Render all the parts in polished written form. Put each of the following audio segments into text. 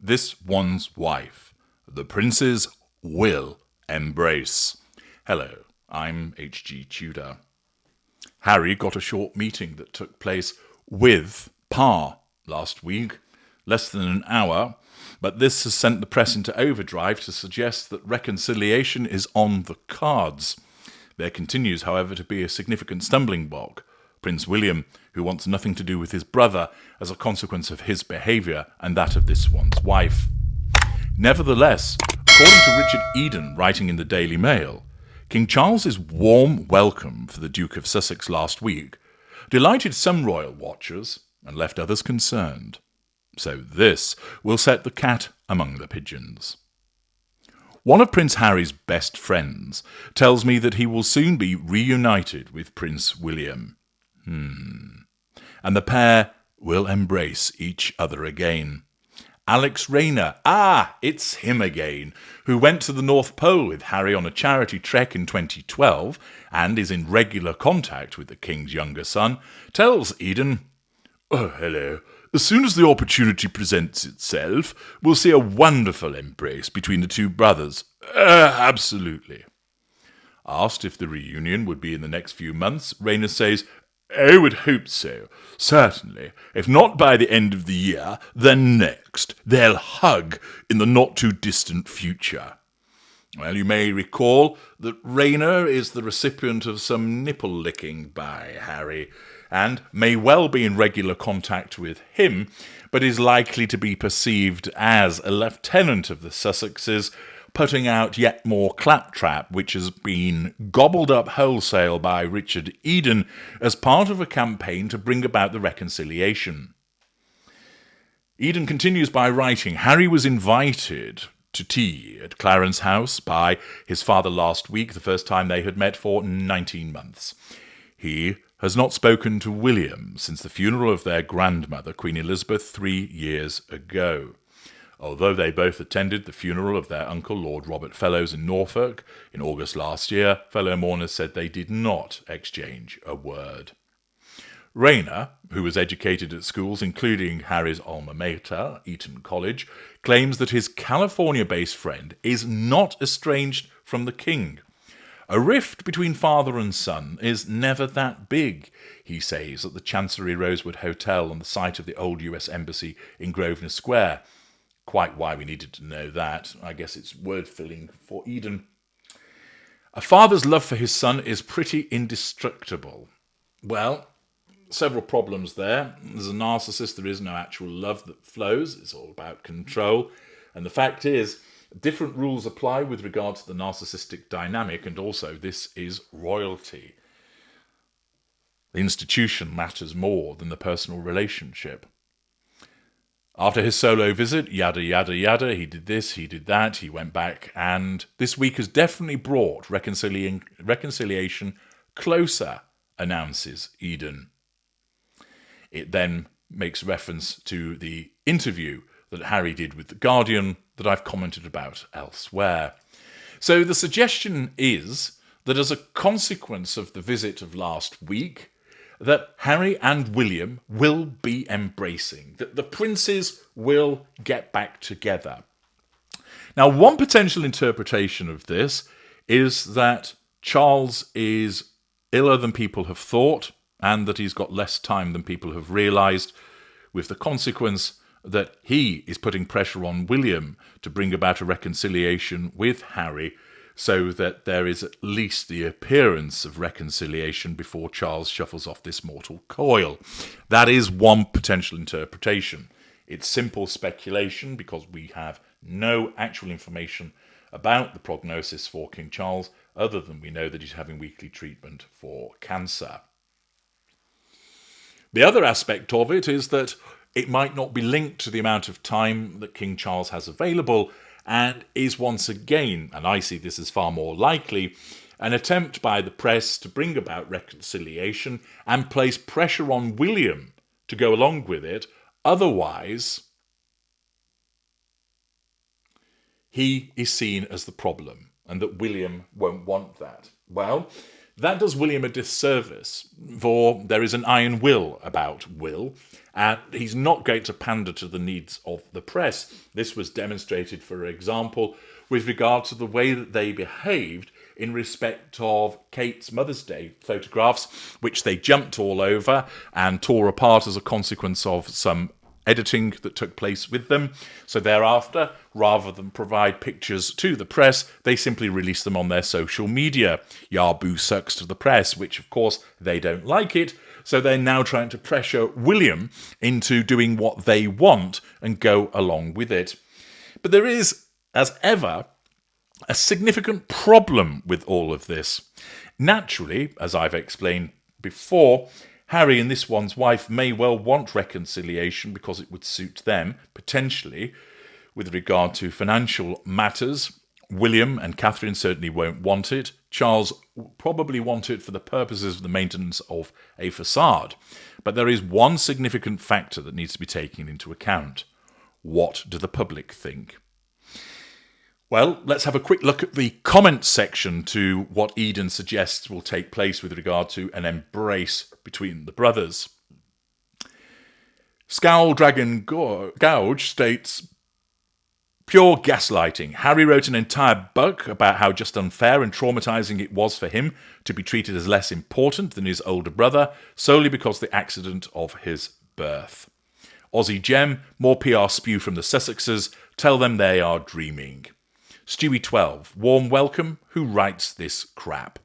this one's wife. The princes will embrace. Hello, I'm H.G. Tudor. Harry got a short meeting that took place with Pa last week, less than an hour, but this has sent the press into overdrive to suggest that reconciliation is on the cards. There continues, however, to be a significant stumbling block. Prince William, who wants nothing to do with his brother as a consequence of his behaviour and that of this one's wife. Nevertheless, according to Richard Eden, writing in the Daily Mail, King Charles's warm welcome for the Duke of Sussex last week delighted some royal watchers and left others concerned. So this will set the cat among the pigeons. One of Prince Harry's best friends tells me that he will soon be reunited with Prince William. And the pair will embrace each other again. Alex Rayner, it's him again, who went to the North Pole with Harry on a charity trek in 2012 and is in regular contact with the King's younger son, tells Eden, "Oh, hello. As soon as the opportunity presents itself, we'll see a wonderful embrace between the two brothers. Absolutely." Asked if the reunion would be in the next few months, Rayner says, "I would hope so. Certainly. If not by the end of the year, then next. They'll hug in the not-too-distant future." Well, you may recall that Rayner is the recipient of some nipple-licking by Harry, and may well be in regular contact with him, but is likely to be perceived as a lieutenant of the Sussexes, putting out yet more claptrap, which has been gobbled up wholesale by Richard Eden as part of a campaign to bring about the reconciliation. Eden continues by writing, Harry was invited to tea at Clarence House by his father last week, the first time they had met for 19 months. He has not spoken to William since the funeral of their grandmother, Queen Elizabeth, 3 years ago. Although they both attended the funeral of their uncle, Lord Robert Fellowes, in Norfolk in August last year, fellow mourners said they did not exchange a word. Rayner, who was educated at schools including Harry's alma mater, Eton College, claims that his California-based friend is not estranged from the king. A rift between father and son is never that big, he says, at the Chancery Rosewood Hotel on the site of the old US Embassy in Grosvenor Square. Quite why we needed to know that. I guess it's word-filling for Eden. A father's love for his son is pretty indestructible. Well, several problems there. As a narcissist, there is no actual love that flows. It's all about control. And the fact is, different rules apply with regard to the narcissistic dynamic, and also this is royalty. The institution matters more than the personal relationship. After his solo visit, yada, yada, yada, he did this, he did that, he went back, and this week has definitely brought reconciliation closer, announces Eden. It then makes reference to the interview that Harry did with The Guardian that I've commented about elsewhere. So the suggestion is that as a consequence of the visit of last week, that Harry and William will be embracing, that the princes will get back together. Now, one potential interpretation of this is that Charles is iller than people have thought, and that he's got less time than people have realised, with the consequence that he is putting pressure on William to bring about a reconciliation with Harry, so that there is at least the appearance of reconciliation before Charles shuffles off this mortal coil. That is one potential interpretation. It's simple speculation because we have no actual information about the prognosis for King Charles, other than we know that he's having weekly treatment for cancer. The other aspect of it is that it might not be linked to the amount of time that King Charles has available, and is once again, and I see this as far more likely, an attempt by the press to bring about reconciliation and place pressure on William to go along with it. Otherwise, he is seen as the problem, and that William won't want that. Well, that does William a disservice, for there is an iron will about Will, And he's not going to pander to the needs of the press. This was demonstrated, for example, with regard to the way that they behaved in respect of Kate's Mother's Day photographs, which they jumped all over and tore apart as a consequence of some editing that took place with them. So thereafter, rather than provide pictures to the press, they simply released them on their social media. Yahoo sucks to the press, which of course they don't like it. So they're now trying to pressure William into doing what they want and go along with it. But there is, as ever, a significant problem with all of this. Naturally, as I've explained before, Harry and this one's wife may well want reconciliation because it would suit them, potentially, with regard to financial matters. William and Catherine certainly won't want it. Charles probably want it for the purposes of the maintenance of a facade. But there is one significant factor that needs to be taken into account. What do the public think? Well, let's have a quick look at the comments section to what Eden suggests will take place with regard to an embrace between the brothers. Scowl Dragon Gouge states, pure gaslighting. Harry wrote an entire book about how just unfair and traumatizing it was for him to be treated as less important than his older brother, solely because of the accident of his birth. Aussie Gem, more PR spew from the Sussexes, tell them they are dreaming. Stewie12, warm welcome, who writes this crap?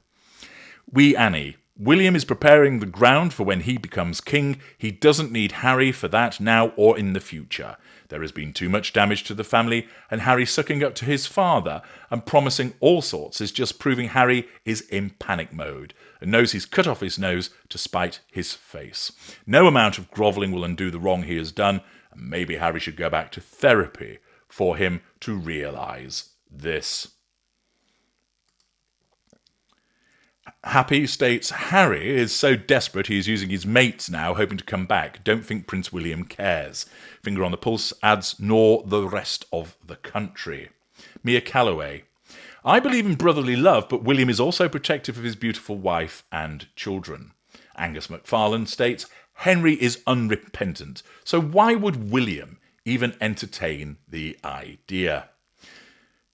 Wee Annie, William is preparing the ground for when he becomes king. He doesn't need Harry for that now or in the future. There has been too much damage to the family, and Harry sucking up to his father and promising all sorts is just proving Harry is in panic mode and knows he's cut off his nose to spite his face. No amount of grovelling will undo the wrong he has done, and maybe Harry should go back to therapy for him to realise this. Happy states, Harry is so desperate he is using his mates now, hoping to come back. Don't think Prince William cares. Finger on the pulse adds, nor the rest of the country. Mia Calloway, I believe in brotherly love, but William is also protective of his beautiful wife and children. Angus MacFarlane states, Henry is unrepentant, so why would William even entertain the idea?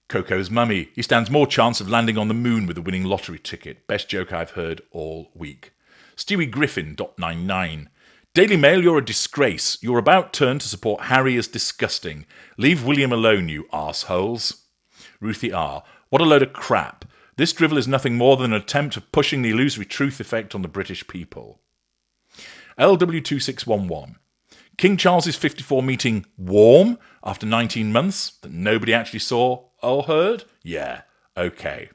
Coco's mummy. He stands more chance of landing on the moon with a winning lottery ticket. Best joke I've heard all week. Stewie Griffin.99. Daily Mail, you're a disgrace. Your about turn to support Harry is disgusting. Leave William alone, you arseholes. Ruthie R. What a load of crap. This drivel is nothing more than an attempt of pushing the illusory truth effect on the British people. LW2611. King Charles's 54 meeting warm after 19 months that nobody actually saw or heard? Yeah, okay.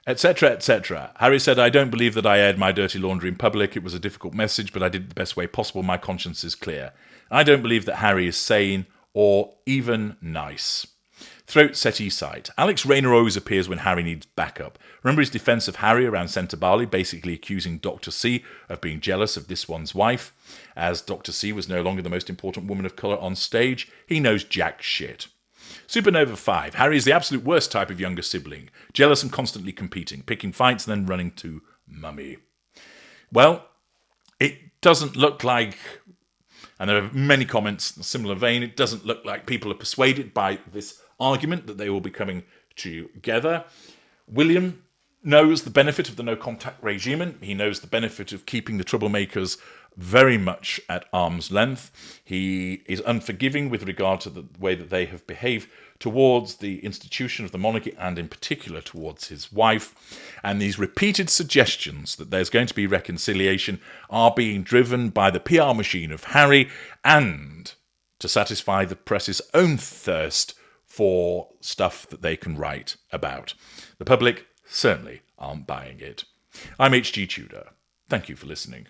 Etc., etc. Harry said, I don't believe that I aired my dirty laundry in public. It was a difficult message, but I did it the best way possible. My conscience is clear. I don't believe that Harry is sane or even nice. Throat Settee site. Alex Rayner always appears when Harry needs backup. Remember his defence of Harry around Centre Barley, basically accusing Dr. C of being jealous of this one's wife. As Dr. C was no longer the most important woman of colour on stage, he knows jack shit. Supernova 5. Harry is the absolute worst type of younger sibling. Jealous and constantly competing, picking fights and then running to mummy. Well, it doesn't look like, and there are many comments in a similar vein, it doesn't look like people are persuaded by this argument that they will be coming together. William knows the benefit of the no-contact regime. He knows the benefit of keeping the troublemakers very much at arm's length. He is unforgiving with regard to the way that they have behaved towards the institution of the monarchy and in particular towards his wife. And these repeated suggestions that there's going to be reconciliation are being driven by the PR machine of Harry and to satisfy the press's own thirst for stuff that they can write about. The public certainly aren't buying it. I'm H.G. Tudor. Thank you for listening.